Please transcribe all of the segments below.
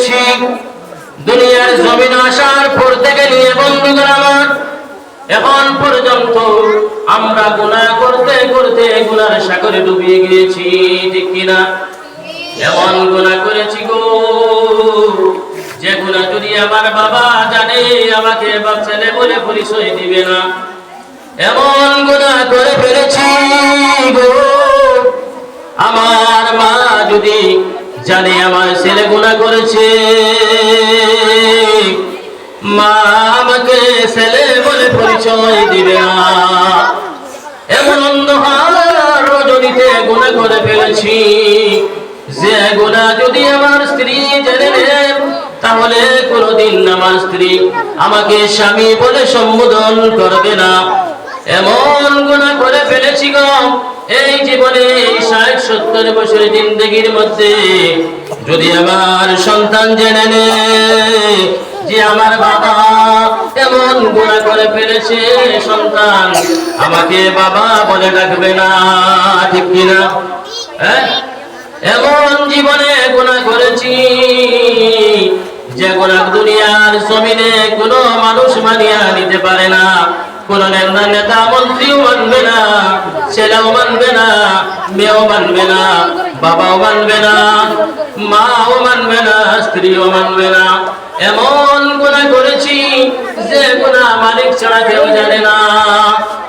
পেরেছি। দুনিয়ার জমিন আসার পর থেকে নিয়ে বন্ধুগণ আমার এখন পর্যন্ত আমরা গুনাহ করতে করতে গুনার সাগরে ডুবিয়ে গিয়েছি, ঠিক কিনা? এমন গুনাহ করেছি গো, যে গুনাহ যদি আমার বাবা জানে আমাকে বাপ ছেলে বলে পরিচয় দিবে না। এমন গুনাহ করে ফেলেছি গো, আমার মা যদি জানে আমার ছেলে গুনাহ করেছে, মা আমাকে ছেলে বলে পরিচয় দিবে না। এমন অন্ধকার রজনীতে গুনাহ করে ফেলেছি, যে গুনাহ যদি আমার স্ত্রী জেনে নেয় তাহলে কোনদিন আমার স্ত্রী আমাকে স্বামী বলে সম্বোধন করবে না। এমন গুনাহ করে ফেলেছি গো, এই জীবনে ৬০-৭০ বছরের জিন্দেগির মধ্যে যদি আমার সন্তান জেনে নেয় যে আমার বাবা এমন গুনাহ করে ফেলেছে, সন্তান আমাকে বাবা বলে ডাকবে না, ঠিক কিনা? হ্যাঁ, এমন জীবনে গুনাহ করেছি যে গুনাহ দুনিয়ার জমিনে কোনো মানুষ মানিয়া নিতে পারে না। কোন নেতা মন্ত্রীও মানবে না, ছেলেও মানবে না, মেয়েও মানবে না, বাবাও মানবে না, মাও মানবে না, স্ত্রীও মানবে না। এমন গুনাহ করেছি যে গুনাহ মালিক ছাড়া কেউ জানে না।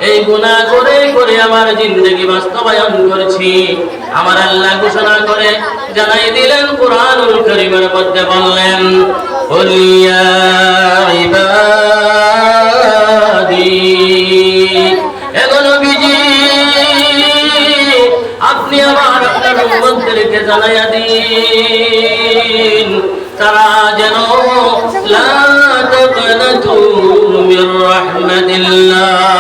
এই গুনাহ করে করে আমার জিন্দেগি বাস্তবায়ন করেছি। আমার আল্লাহ ঘোষণা করে জানাই দিলেন কুরআনুল কারীমের মধ্যে, বললেন কুল ইয়া ইবাদি, এগো নবীজি আপনি আমার আপনার উম্মতদেরকে জানাইয়া দিন তারা যেন লা তাকনাতু মির রাহমাতিল্লাহ।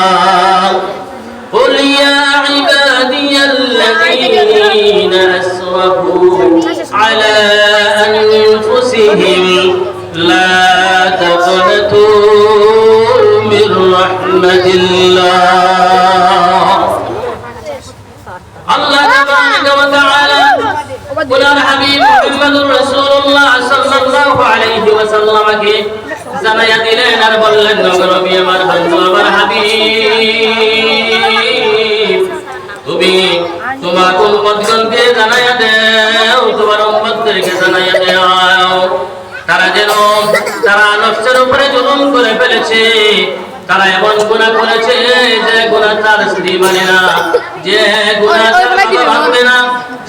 قل يا عبادي الذين أسرفوا على أنفسهم لا تقنطوا من رحمة الله. الله تبارك وتعالى قل الحبيب محمد رسول الله صلى الله عليه وسلم के জানাইয়া দিলেন আর বললেন, নবী আমার বন্ধু আমার হাবিব, তুমি তোমার উম্মতগণকে জানাইয়া দাও, তোমার উম্মতদেরকে জানাইয়া দাও তারা যেন তারা নফসের উপরে জুলুম করে ফেলেছে, তারা এমন গুনাহ করেছে যে গুনাহ তার স্ত্রী মানে না, যে গুনাহ তার বাবা মানবে না,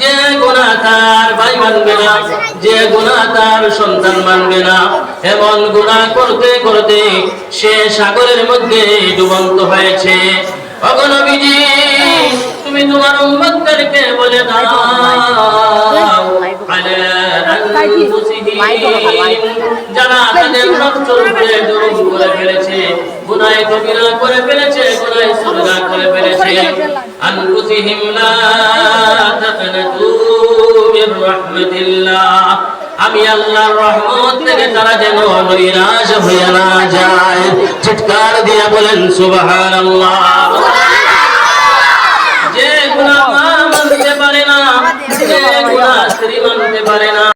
যে গুনাহ তার ভাই মানবে না, যে গুনাহ তার সন্তান মানবে না। এমন গুনাহ করতে করতে সে সাগরের মধ্যে ডুবন্ত হয়েছে। ওগো নবীজি তুমি তোমার উম্মতদেরকে বলে দাও যারা তাদের নফসের উপরে জুলুম করে ফেলেছে, গুনাহ কবিরা করে ফেলেছে, গুনাহ সগীরা করে ফেলেছে, আনফুসিহিম লা তাকনাতু মির রাহমাতিল্লাহ, আমি আল্লাহর রহমত থেকে তারা যেন নৈরাশ হয়ে না যায়। চিৎকার দিয়ে বলেন সুবহানাল্লাহ। যে গুনাহ মা মানতে পারে না, যে গুনাহ স্ত্রী মানতে পারে না,